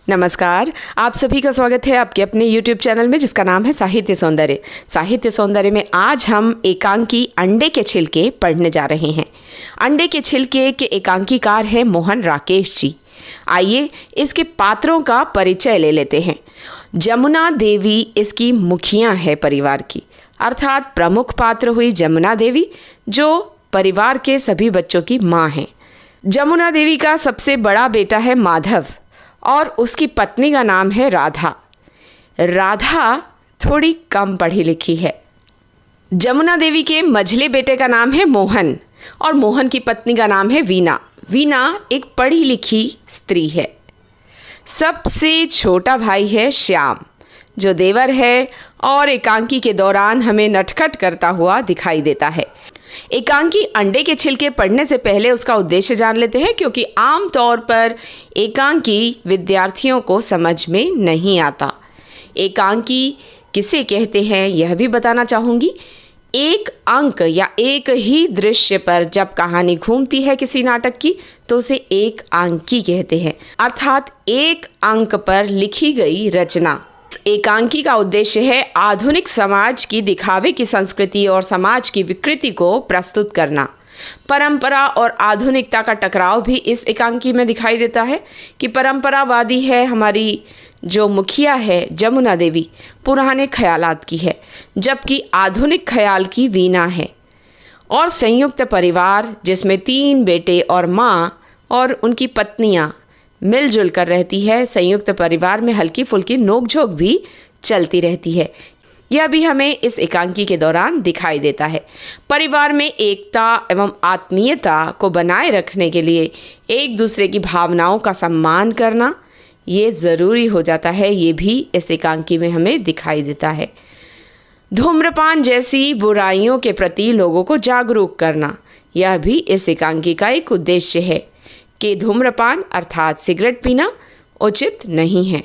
नमस्कार, आप सभी का स्वागत है आपके अपने YouTube चैनल में जिसका नाम है साहित्य सौंदर्य। साहित्य सौंदर्य में आज हम एकांकी अंडे के छिलके पढ़ने जा रहे हैं। अंडे के छिलके के एकांकीकार हैं मोहन राकेश जी। आइए इसके पात्रों का परिचय ले लेते हैं। जमुना देवी इसकी मुखिया है परिवार की, अर्थात प्रमुख पात्र हुई जमुना देवी जो परिवार के सभी बच्चों की माँ हैं। जमुना देवी का सबसे बड़ा बेटा है माधव और उसकी पत्नी का नाम है राधा। राधा थोड़ी कम पढ़ी लिखी है। जमुना देवी के मझले बेटे का नाम है मोहन और मोहन की पत्नी का नाम है वीना। वीना एक पढ़ी लिखी स्त्री है। सबसे छोटा भाई है श्याम जो देवर है और एकांकी के दौरान हमें नटखट करता हुआ दिखाई देता है। एकांकी अंडे के छिलके पढ़ने से पहले उसका उद्देश्य जान लेते हैं, क्योंकि आम तौर पर एकांकी विद्यार्थियों को समझ में नहीं आता। एकांकी किसे कहते हैं यह भी बताना चाहूँगी। एक अंक या एक ही दृश्य पर जब कहानी घूमती है किसी नाटक की तो उसे एक अंकी कहते हैं, अर्थात एक अंक पर लिखी गई रचना। एकांकी का उद्देश्य है आधुनिक समाज की दिखावे की संस्कृति और समाज की विकृति को प्रस्तुत करना। परंपरा और आधुनिकता का टकराव भी इस एकांकी में दिखाई देता है कि परंपरावादी है हमारी जो मुखिया है जमुना देवी, पुराने ख्यालात की है, जबकि आधुनिक ख्याल की वीना है। और संयुक्त परिवार जिसमें 3 बेटे और माँ और उनकी पत्नियाँ मिलजुल कर रहती है। संयुक्त परिवार में हल्की फुल्की नोकझोंक भी चलती रहती है। यह भी हमें इस एकांकी के दौरान दिखाई देता है। परिवार में एकता एवं आत्मीयता को बनाए रखने के लिए एक दूसरे की भावनाओं का सम्मान करना ये ज़रूरी हो जाता है। ये भी इस एकांकी में हमें दिखाई देता है। धूम्रपान जैसी बुराइयों के प्रति लोगों को जागरूक करना यह भी इस एकांकी का एक उद्देश्य है कि धूम्रपान अर्थात सिगरेट पीना उचित नहीं है।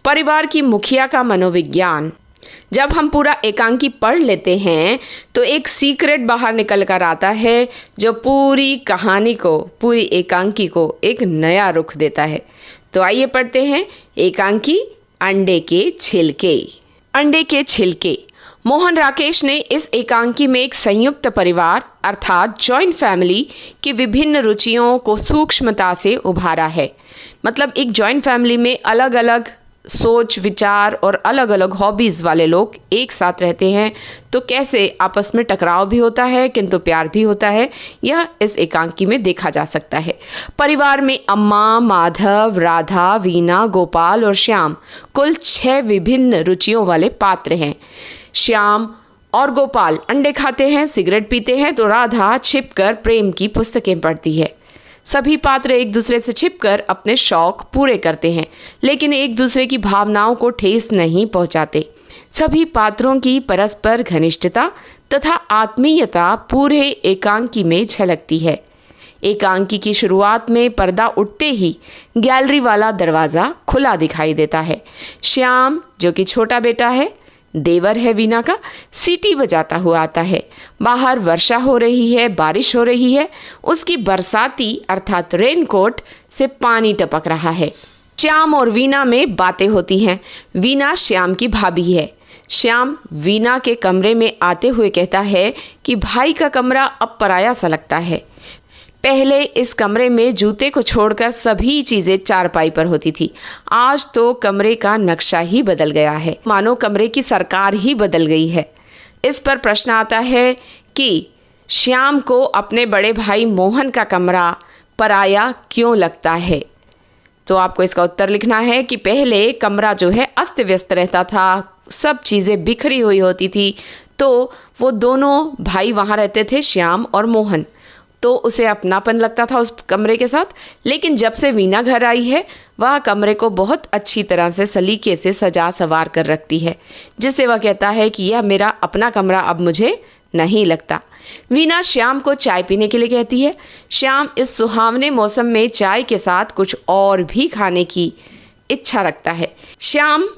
परिवार की मुखिया का मनोविज्ञान, जब हम पूरा एकांकी पढ़ लेते हैं तो एक सीक्रेट बाहर निकल कर आता है जो पूरी कहानी को, पूरी एकांकी को एक नया रुख देता है। तो आइए पढ़ते हैं एकांकी अंडे के छिलके। अंडे के छिलके। मोहन राकेश ने इस एकांकी में एक संयुक्त परिवार अर्थात जॉइंट फैमिली की विभिन्न रुचियों को सूक्ष्मता से उभारा है। मतलब एक जॉइंट फैमिली में अलग अलग सोच विचार और अलग अलग हॉबीज़ वाले लोग एक साथ रहते हैं तो कैसे आपस में टकराव भी होता है किंतु प्यार भी होता है, यह इस एकांकी में देखा जा सकता है। परिवार में अम्मा, माधव, राधा, वीना, गोपाल और श्याम कुल 6 विभिन्न रुचियों वाले पात्र हैं। श्याम और गोपाल अंडे खाते हैं, सिगरेट पीते हैं, तो राधा छिपकर प्रेम की पुस्तकें पढ़ती है। सभी पात्र एक दूसरे से छिपकर अपने शौक पूरे करते हैं, लेकिन एक दूसरे की भावनाओं को ठेस नहीं पहुंचाते। सभी पात्रों की परस्पर घनिष्ठता तथा आत्मीयता पूरे एकांकी में झलकती है। एकांकी की शुरुआत में पर्दा उठते ही गैलरी वाला दरवाज़ा खुला दिखाई देता है। श्याम जो कि छोटा बेटा है, देवर है वीना का, सीटी बजाता हुआ आता है। बाहर वर्षा हो रही है, बारिश हो रही है। उसकी बरसाती अर्थात रेनकोट से पानी टपक रहा है। श्याम और वीना में बातें होती हैं। वीना श्याम की भाभी है। श्याम वीना के कमरे में आते हुए कहता है कि भाई का कमरा अब पराया सा लगता है। पहले इस कमरे में जूते को छोड़कर सभी चीज़ें चारपाई पर होती थी। आज तो कमरे का नक्शा ही बदल गया है, मानो कमरे की सरकार ही बदल गई है। इस पर प्रश्न आता है कि श्याम को अपने बड़े भाई मोहन का कमरा पराया क्यों लगता है। तो आपको इसका उत्तर लिखना है कि पहले कमरा जो है अस्त व्यस्त रहता था, सब चीज़ें बिखरी हुई होती थी, तो वो दोनों भाई वहाँ रहते थे, श्याम और मोहन, तो उसे अपनापन लगता था उस कमरे के साथ। लेकिन जब से वीना घर आई है वह कमरे को बहुत अच्छी तरह से सलीके से सजा संवार कर रखती है, जिससे वह कहता है कि यह मेरा अपना कमरा अब मुझे नहीं लगता। वीना श्याम को चाय पीने के लिए कहती है। श्याम इस सुहावने मौसम में चाय के साथ कुछ और भी खाने की इच्छा रखता है। श्याम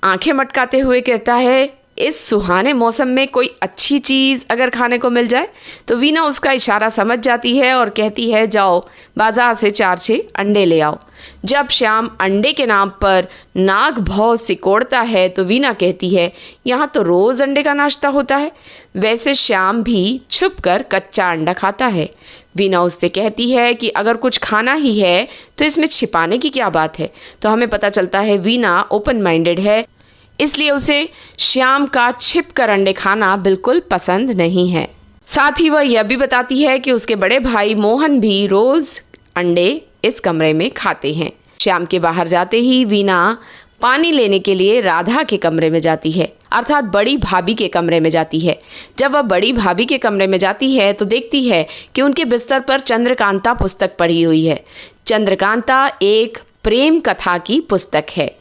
आंखें मटकाते हुए कहता है इस सुहाने मौसम में कोई अच्छी चीज़ अगर खाने को मिल जाए तो वीना उसका इशारा समझ जाती है और कहती है, जाओ बाज़ार से 4-6 अंडे ले आओ। जब श्याम अंडे के नाम पर नाक भौं सिकोड़ता है तो वीना कहती है, यहाँ तो रोज़ अंडे का नाश्ता होता है। वैसे श्याम भी छुपकर कच्चा अंडा खाता है। वीना उससे कहती है कि अगर कुछ खाना ही है तो इसमें छिपाने की क्या बात है। तो हमें पता चलता है वीना ओपन माइंडेड है, इसलिए उसे श्याम का छिपकर अंडे खाना बिल्कुल पसंद नहीं है। साथ ही वह यह भी बताती है कि उसके बड़े भाई मोहन भी रोज़ अंडे इस कमरे में खाते हैं। श्याम के बाहर जाते ही वीना पानी लेने के लिए राधा के कमरे में जाती है, अर्थात बड़ी भाभी के कमरे में जाती है। जब वह बड़ी भाभी के कमरे में जाती है तो देखती है कि उनके बिस्तर पर चंद्रकांता पुस्तक पड़ी हुई है। चंद्रकांता एक प्रेम कथा की पुस्तक है,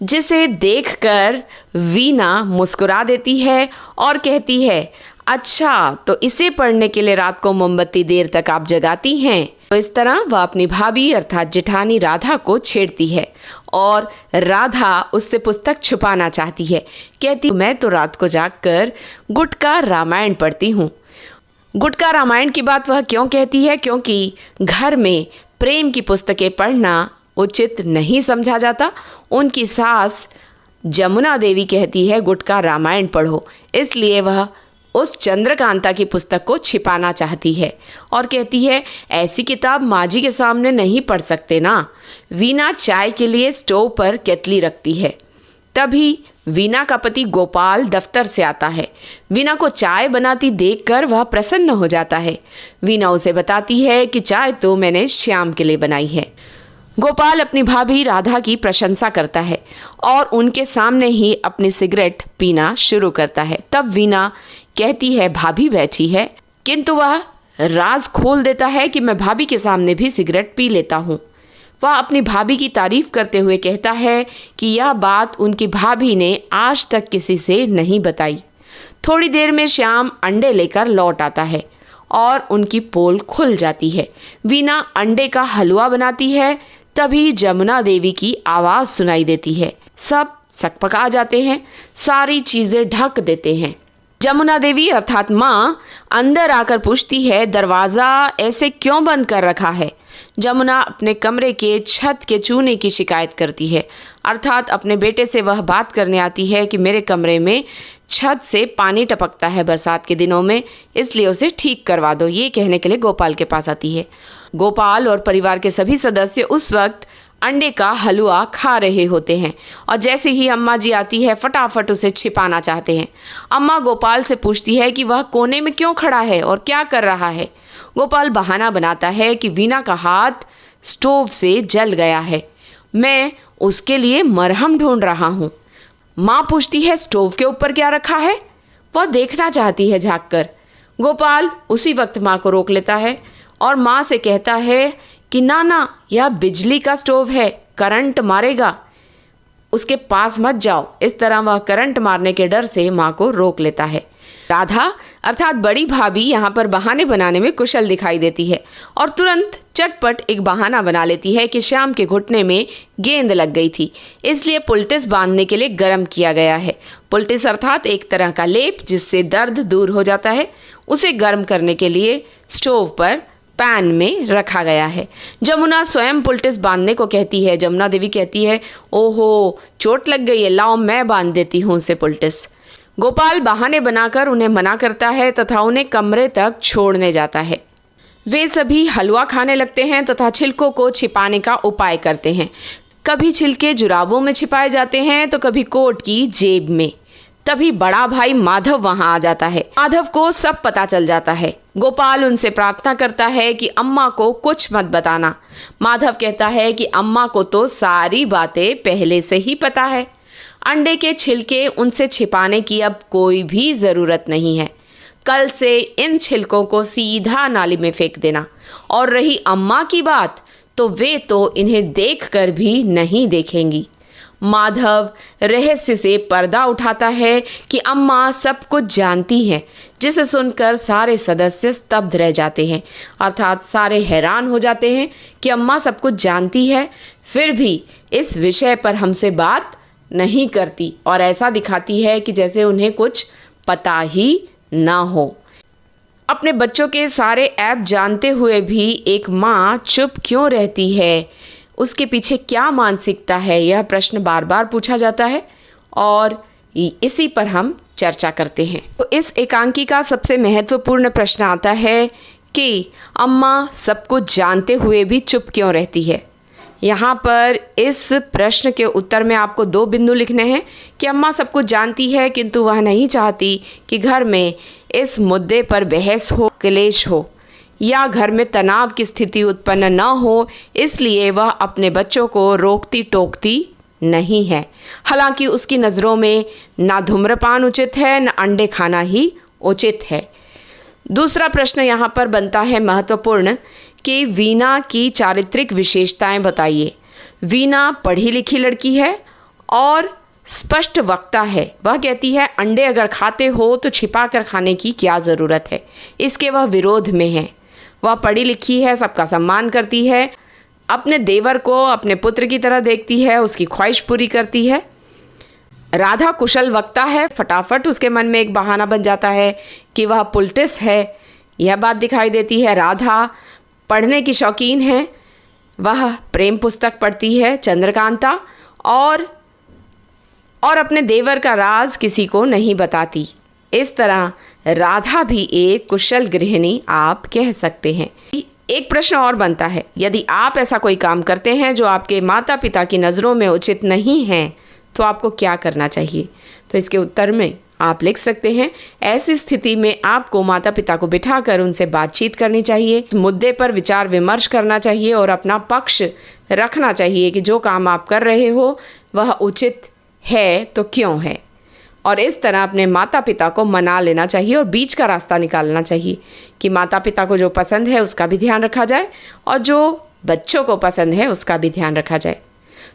जिसे देखकर वीना मुस्कुरा देती है और कहती है, अच्छा तो इसे पढ़ने के लिए रात को मोमबत्ती देर तक आप जगाती हैं। तो इस तरह वह अपनी भाभी अर्थात जेठानी राधा को छेड़ती है और राधा उससे पुस्तक छुपाना चाहती है। कहती, मैं तो रात को जागकर गुटका रामायण पढ़ती हूँ। गुटका रामायण की बात वह क्यों कहती है? क्योंकि घर में प्रेम की पुस्तकें पढ़ना उचित नहीं समझा जाता। उनकी सास जमुना देवी कहती है गुटका रामायण पढ़ो, इसलिए वह उस चंद्रकांता की पुस्तक को छिपाना चाहती है और कहती है, ऐसी किताब माँ जी के सामने नहीं पढ़ सकते ना। वीना चाय के लिए स्टोव पर केतली रखती है। तभी वीना का पति गोपाल दफ्तर से आता है। वीना को चाय बनाती देखकर वह प्रसन्न हो जाता है। वीना उसे बताती है कि चाय तो मैंने श्याम के लिए बनाई है। गोपाल अपनी भाभी राधा की प्रशंसा करता है और उनके सामने ही अपनी सिगरेट पीना शुरू करता है। तब वीना कहती है, भाभी बैठी है, किंतु वह राज खोल देता है कि मैं भाभी के सामने भी सिगरेट पी लेता हूँ। वह अपनी भाभी की तारीफ करते हुए कहता है कि यह बात उनकी भाभी ने आज तक किसी से नहीं बताई। थोड़ी देर में श्याम अंडे लेकर लौट आता है और उनकी पोल खुल जाती है। वीना अंडे का हलवा बनाती है। तभी जमुना देवी की आवाज़ सुनाई देती है। सब सकपका जाते हैं, सारी चीज़ें ढक देते हैं। जमुना देवी अर्थात माँ अंदर आकर पूछती है, दरवाज़ा ऐसे क्यों बंद कर रखा है? जमुना अपने कमरे के छत के चूने की शिकायत करती है, अर्थात अपने बेटे से वह बात करने आती है कि मेरे कमरे में छत से पानी टपकता है बरसात के दिनों में, इसलिए उसे ठीक करवा दो। ये कहने के लिए गोपाल के पास आती है। गोपाल और परिवार के सभी सदस्य उस वक्त अंडे का हलवा खा रहे होते हैं और जैसे ही अम्मा जी आती है फटाफट उसे छिपाना चाहते हैं। अम्मा गोपाल से पूछती है कि वह कोने में क्यों खड़ा है और क्या कर रहा है। गोपाल बहाना बनाता है कि वीना का हाथ स्टोव से जल गया है, मैं उसके लिए मरहम ढूंढ रहा हूँ। माँ पूछती है, स्टोव के ऊपर क्या रखा है? वह देखना चाहती है झांककर। गोपाल उसी वक्त माँ को रोक लेता है और माँ से कहता है कि ना, यह बिजली का स्टोव है, करंट मारेगा, उसके पास मत जाओ। इस तरह वह करंट मारने के डर से माँ को रोक लेता है। राधा अर्थात बड़ी भाभी यहाँ पर बहाने बनाने में कुशल दिखाई देती है और तुरंत चटपट एक बहाना बना लेती है कि श्याम के घुटने में गेंद लग गई थी, इसलिए पुलटिस बांधने के लिए गर्म किया गया है। पुलटिस अर्थात एक तरह का लेप जिससे दर्द दूर हो जाता है, उसे गर्म करने के लिए स्टोव पर पैन में रखा गया है। जमुना स्वयं पुलटिस बांधने को कहती है। जमुना देवी कहती है, ओहो चोट लग गई है, लाओ मैं बांध देती हूँ उसे पुलटिस। गोपाल बहाने बनाकर उन्हें मना करता है तथा उन्हें कमरे तक छोड़ने जाता है। वे सभी हलवा खाने लगते हैं तथा छिलकों को छिपाने का उपाय करते हैं। कभी छिलके जुराबों में छिपाए जाते हैं तो कभी कोट की जेब में। तभी बड़ा भाई माधव वहां आ जाता है। माधव को सब पता चल जाता है। गोपाल उनसे प्रार्थना करता है कि अम्मा को कुछ मत बताना। माधव कहता है कि अम्मा को तो सारी बातें पहले से ही पता है। अंडे के छिलके उनसे छिपाने की अब कोई भी ज़रूरत नहीं है। कल से इन छिलकों को सीधा नाली में फेंक देना। और रही अम्मा की बात, तो वे तो इन्हें देखकर भी नहीं देखेंगी। माधव रहस्य से पर्दा उठाता है कि अम्मा सब कुछ जानती हैं, जिसे सुनकर सारे सदस्य स्तब्ध रह जाते हैं, अर्थात सारे हैरान हो जाते हैं कि अम्मा सब कुछ जानती है, फिर भी इस विषय पर हमसे बात नहीं करती और ऐसा दिखाती है कि जैसे उन्हें कुछ पता ही ना हो। अपने बच्चों के सारे ऐप जानते हुए भी एक माँ चुप क्यों रहती है, उसके पीछे क्या मानसिकता है, यह प्रश्न बार बार पूछा जाता है और इसी पर हम चर्चा करते हैं। तो इस एकांकी का सबसे महत्वपूर्ण प्रश्न आता है कि अम्मा सब कुछ जानते हुए भी चुप क्यों रहती है। यहाँ पर इस प्रश्न के उत्तर में आपको 2 बिंदु लिखने हैं कि अम्मा सब कुछ जानती है किंतु वह नहीं चाहती कि घर में इस मुद्दे पर बहस हो, क्लेश हो या घर में तनाव की स्थिति उत्पन्न न हो, इसलिए वह अपने बच्चों को रोकती टोकती नहीं है। हालांकि उसकी नज़रों में ना धूम्रपान उचित है, न अंडे खाना ही उचित है। दूसरा प्रश्न यहाँ पर बनता है महत्वपूर्ण कि वीना की चारित्रिक विशेषताएं बताइए। वीना पढ़ी लिखी लड़की है और स्पष्ट वक्ता है। वह कहती है अंडे अगर खाते हो तो छिपा कर खाने की क्या ज़रूरत है, इसके वह विरोध में है। वह पढ़ी लिखी है, सबका सम्मान करती है, अपने देवर को अपने पुत्र की तरह देखती है, उसकी ख्वाहिश पूरी करती है। राधा कुशल वक्ता है, फटाफट उसके मन में एक बहाना बन जाता है कि वह पुलटिस है, यह बात दिखाई देती है। राधा पढ़ने की शौकीन है, वह प्रेम पुस्तक पढ़ती है, चंद्रकांता, और अपने देवर का राज किसी को नहीं बताती। इस तरह राधा भी एक कुशल गृहिणी आप कह सकते हैं। एक प्रश्न और बनता है, यदि आप ऐसा कोई काम करते हैं जो आपके माता पिता की नज़रों में उचित नहीं है तो आपको क्या करना चाहिए। तो इसके उत्तर में आप लिख सकते हैं, ऐसी स्थिति में आपको माता पिता को बिठाकर उनसे बातचीत करनी चाहिए, मुद्दे पर विचार विमर्श करना चाहिए और अपना पक्ष रखना चाहिए कि जो काम आप कर रहे हो वह उचित है तो क्यों है, और इस तरह अपने माता पिता को मना लेना चाहिए और बीच का रास्ता निकालना चाहिए कि माता पिता को जो पसंद है उसका भी ध्यान रखा जाए और जो बच्चों को पसंद है उसका भी ध्यान रखा जाए।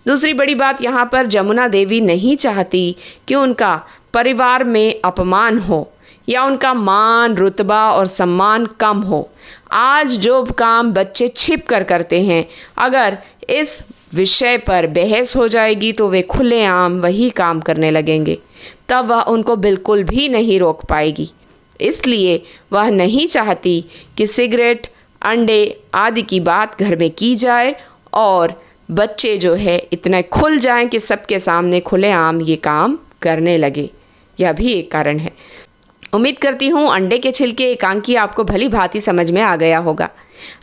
दूसरी बड़ी बात यहाँ पर, जमुना देवी नहीं चाहती कि उनका परिवार में अपमान हो या उनका मान, रुतबा और सम्मान कम हो। आज जो काम बच्चे छिप कर करते हैं, अगर इस विषय पर बहस हो जाएगी तो वे खुलेआम वही काम करने लगेंगे, तब वह उनको बिल्कुल भी नहीं रोक पाएगी। इसलिए वह नहीं चाहती कि सिगरेट, अंडे आदि की बात घर में की जाए और बच्चे जो है इतने खुल जाएं कि सबके सामने खुलेआम ये काम करने लगे। यह भी एक कारण है। उम्मीद करती हूँ अंडे के छिलके एकांकी आपको भली भांति समझ में आ गया होगा।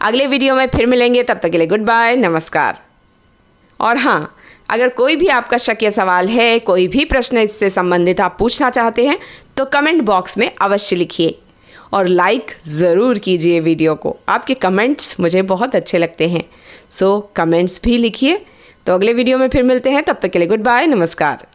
अगले वीडियो में फिर मिलेंगे, तब तक के लिए गुड बाय, नमस्कार। और हाँ, अगर कोई भी आपका शक या सवाल है, कोई भी प्रश्न इससे संबंधित आप पूछना चाहते हैं तो कमेंट बॉक्स में अवश्य लिखिए और लाइक ज़रूर कीजिए वीडियो को। आपके कमेंट्स मुझे बहुत अच्छे लगते हैं, सो कमेंट्स भी लिखिए। तो अगले वीडियो में फिर मिलते हैं, तब तक के लिए गुड बाय, नमस्कार।